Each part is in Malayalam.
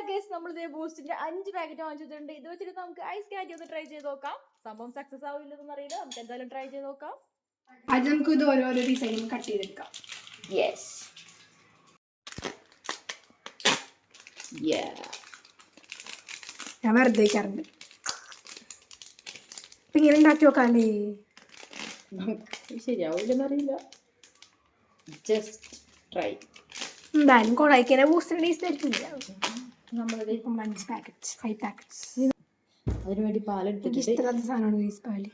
ഗൈസ് നമ്മൾ ബൂസ്റ്റിന്റെ 5 പാക്കറ്റ് വാങ്ങിച്ചിട്ടുണ്ട്. ഇത് വെച്ചിട്ട് നമുക്ക് ഐസ് കാൻഡി ഒന്ന് ട്രൈ ചെയ്ത് നോക്കാം. സംഭവം സക്സസ് ആവില്ലെന്ന് അറിയില്ല, നമുക്ക് എന്തായാലും ട്രൈ ചെയ്ത് നോക്കാം. അത് നമുക്ക് ഇത് ഓരോരോ പീസായി കട്ട് ചെയ്തെടുക്കാം. യെസ് ഞാൻ വെറുതെ വയ്ക്കാറുണ്ട്. ഇപ്പം ഇങ്ങനെ ഉണ്ടാക്കി നോക്കാല്ലേ, ശരിയാവില്ലെന്ന് അറിയില്ല. Just try. എന്തായാലും കൊളായിക്കാനെ ബൂസ്റ്റിന്റെ ടേസ്റ്റ് ആയിരിക്കില്ല. നമ്മളത് 5 പാക്കറ്റ്സ് 5 പാക്കറ്റ്സ്. അതിനു വേണ്ടി പാലെടുത്തിട്ട് ഇഷ്ടമില്ലാത്ത സാധനമാണ് ഗൈസ് പാല്.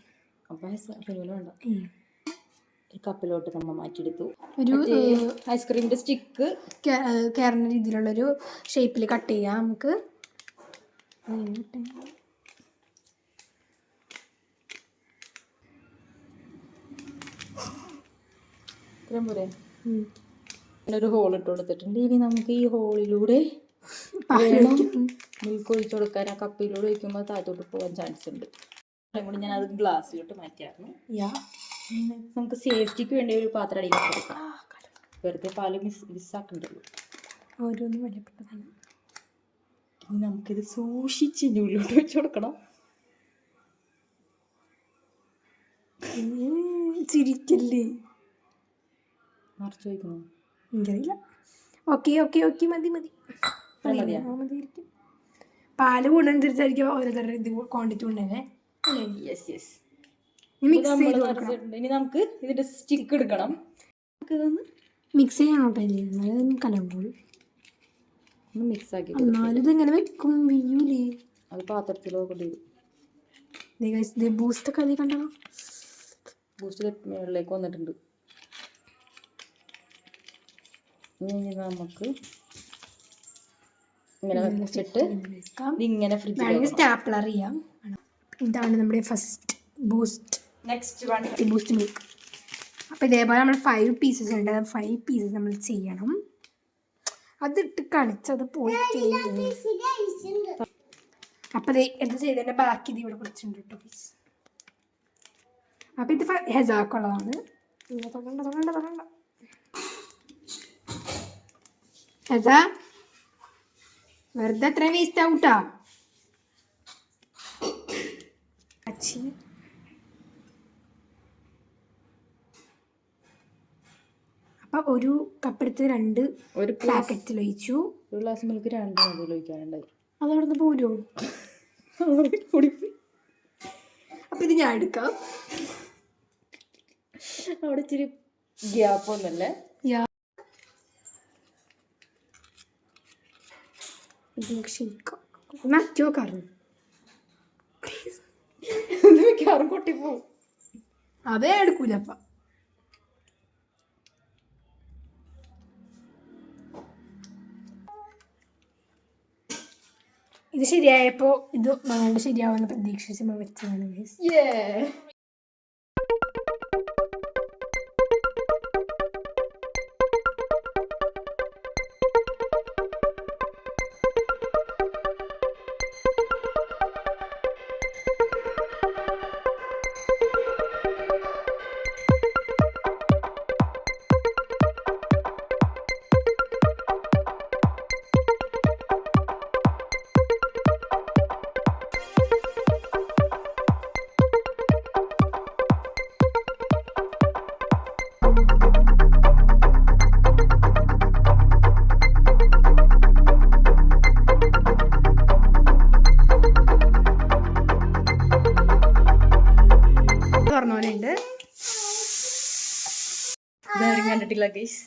വേണ്ട, ഒരു കപ്പിലോട്ട് നമ്മൾ മാറ്റിയെടുത്തു. ഒരു ഐസ്ക്രീമിന്റെ സ്റ്റിക്ക് കയറുന്ന രീതിയിലുള്ളൊരു ഷേപ്പിൽ കട്ട് ചെയ്യാം നമുക്ക്. ഒരു ഹോൾ ഇട്ട് കൊടുത്തിട്ടുണ്ട്. ഇനി നമുക്ക് ഈ ഹോളിലൂടെ മിൽക്ക് ഒഴിച്ചു കൊടുക്കാൻ. ആ കപ്പിലൂടെ ഒഴിക്കുമ്പോൾ താഴത്തോട്ട് പോകാൻ ചാൻസ് ഉണ്ട്. അതുകൊണ്ട് ഞാൻ അത് ഗ്ലാസ്സിലോട്ട് മാറ്റിയായിരുന്നു. നമുക്ക് സേഫ്റ്റിക്ക് വേണ്ടി ഒരു പാത്രം അടിയിൽ കൊടുക്കാം. വെറുതെ പാല് മിസ്സാക്കണ്ടല്ലോ. ഓരോന്നും വലിയപ്പെട്ടതാണ്. ഇനി നമുക്കിത് സൂക്ഷിച്ച് ഇനി ഉള്ളിലോട്ട് വെച്ച് കൊടുക്കണം. ചിരിക്കല്ലേ, നിറച്ച് വയ്ക്കണം. എനിക്കറിയില്ല. ഓക്കെ ഓക്കെ ഓക്കെ മതി മതി മതിയായിരിക്കും. പാല് കൂടുന്നതനുസരിച്ചായിരിക്കും ഓരോരുത്തരുടെ ഇത് ക്വാണ്ടിറ്റി ഉണ്ടല്ലേ. ഇനി നമുക്ക് ഇതിന്റെ സ്റ്റിക്ക് എടുക്കണം. മിക്സ് ചെയ്യണോട്ടെ, കലമ്പോൾ മിക്സ് ആക്കി. എന്നാലും ഇതെങ്ങനെ വെക്കും വീയൂലേ. അത് പാത്രത്തിലോ കൊണ്ടുവരും. ബൂസ്റ്റ് ഒക്കെ അതേ കണ്ടോ, ബൂസ്റ്റ് മേളിലേക്ക് വന്നിട്ടുണ്ട്. ഇനി നമുക്ക് ഇങ്ങനെ വെച്ചിട്ട് ഇങ്ങനെ ഫ്രിഡ്ജിൽ സ്റ്റാപ്ലർ ചെയ്യാം. ഇതാണ് നമ്മുടെ first boost. Next boost milk. അപ്പോൾ ഇതേപോലെ നമ്മൾ 5 പീസസ് ഉണ്ട്. 5 പീസസ് നമ്മൾ ചെയ്യണം. അതിട്ട് കളിച്ചത് പോയി. അപ്പോൾ ഇത് എന്ത് ചെയ്തതിൻ്റെ ബാക്കി ഇത് ഇവിടെ കുറച്ചുണ്ട് കേട്ടോ പീസ്. അപ്പോൾ ഇത് ഹെസാക്കുള്ളതാണ്. തുടങ്ങണ്ട ഹെസ, വെറുതെ എത്ര വേസ്റ്റ് ആവൂട്ടാ. അപ്പം ഒരു കപ്പെടുത്ത് 2 പാക്കറ്റിൽ ഒഴിച്ചു. ഒരു ഗ്ലാസ് മിൽക്ക് 2 മതിയിൽ ഒഴിക്കാനുണ്ടായി. അതവിടെ നിന്ന് പോരോ. അപ്പം ഇത് ഞാൻ എടുക്കാം. അവിടെ ഇച്ചിരി ഗ്യാപ്പ് ഒന്നല്ലേ. നക്കി നോക്കാറ് കൊട്ടിപ്പോവും. അതേ എടുക്കൂല. അപ്പം ഇത് ശരിയായപ്പോൾ ഇത് മകളുടെ ശരിയാവുമെന്ന് പ്രതീക്ഷിച്ച് നമ്മൾ വെച്ചതാണ്. പറഞ്ഞോലുണ്ട്. കണ്ടിട്ടില്ല ഗൈസ്.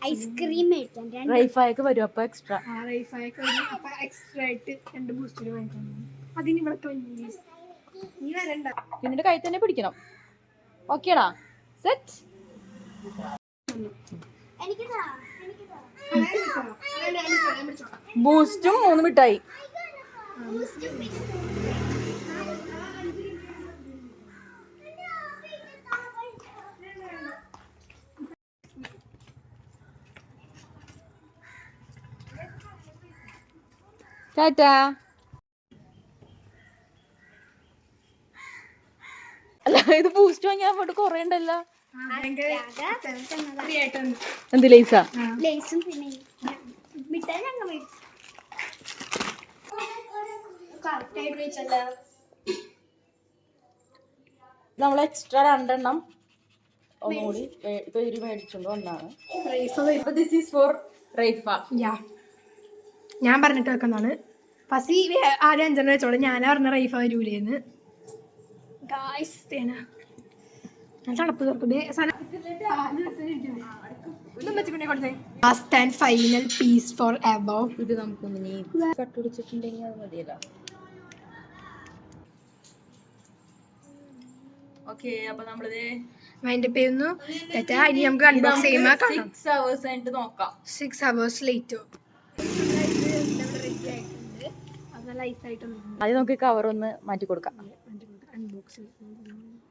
ഐസ്ക്രീം റൈഫായൊക്കെ വരും. അപ്പൊ എക്സ്ട്രാ ആയിട്ട് 2 ബൂസ്റ്റിന് വാങ്ങിക്കാൻ. അതിന് ഇവിടെ നീ വരണ്ട. പിന്നീട് കൈ തന്നെ പിടിക്കണം. ഓക്കേടാ, സെറ്റ്. ബൂസ്റ്റും 3 മിഠായി. ടാറ്റാ. അല്ല, ഇത് ബൂസ്റ്റ് വാങ്ങിയാൽ പോയിട്ട് കൊറേ ഉണ്ടല്ലോ. ഫ്രീ ആയിട്ടുണ്ട്. എന്ത് ലേസാ? ലേസും പിന്നെ മിഠായി ഞങ്ങൾ മേടിച്ചു. കറക്റ്റായിട്ട് വെച്ചല്ലോ. നമ്മൾ എക്സ്ട്രാ 2 എണ്ണം ഒന്നുകൂടി ഇപ്പൊ ഇവര് മേടിച്ചോണ്ട് വന്നാണ്. This is for Raifa. ഞാൻ പറഞ്ഞിട്ട് വെക്കുന്നതാണ്. ഫസി ആദ്യം 5 വെച്ചോളൂ. ഞാനാ പറഞ്ഞ റൈഫ വരൂലേന്ന്. തണുപ്പ് last and final piece forever. ഇത് നമുക്കൊന്നിനി കട്ടുപിടിച്ചിട്ടുണ്ടെങ്കിൽ അത് മതിയല്ലോ. ഓക്കെ, അപ്പൊ നമ്മളിത് അതിന്റെ പേരൊന്നു തെറ്റാ. ഇനി നമുക്ക് അൺബോക്സ് ചെയ്യുമ്പോൾ 6 hours കഴിഞ്ഞിട്ട് നോക്കാം. 6 hours later. നല്ല ഐസായിട്ടൊന്നും അത് നമുക്ക് കവർ ഒന്ന് മാറ്റി കൊടുക്കാം. അൺബോക്സ്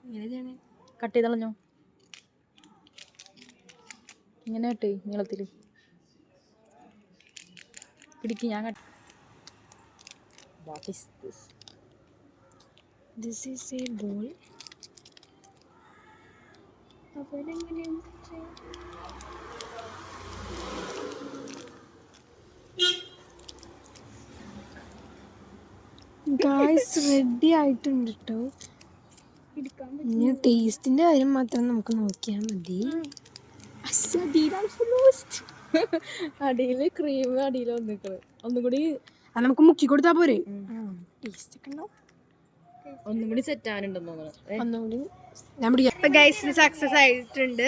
എങ്ങനെ കട്ട് ചെയ്ത് കളഞ്ഞോ. ഇങ്ങനെ കട്ട് നീളത്തില് പിടിക്ക്. ഞാൻ cut. What is this? This is A ball. Guys ready ആയിട്ടുണ്ട് കേട്ടോ. ഇനി ടേസ്റ്റിന്റെ കാര്യം മാത്രം നമുക്ക് നോക്കിയാൽ മതി. അടിയില് ക്രീം അടിയിൽ വന്നിക്കണ്. ഒന്നും കൂടി അത് നമുക്ക് മുക്കി കൊടുത്താൽ പോരെ. ടേസ്റ്റ് ഒക്കെ ഉണ്ടാവും. ഒന്നും കൂടി സെറ്റ് ആവാനുണ്ടെന്ന് തോന്നുന്നു. ഒന്നുകൂടി ഞാൻ പിടിക്കാം. ഗൈസ് ഇത് സക്സസ് ആയിട്ടുണ്ട്.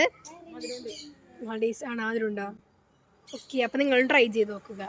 ടേസ്റ്റ് ആണ് അതിലുണ്ടാവും. ഓക്കെ, അപ്പൊ നിങ്ങൾ ട്രൈ ചെയ്ത് നോക്കുക.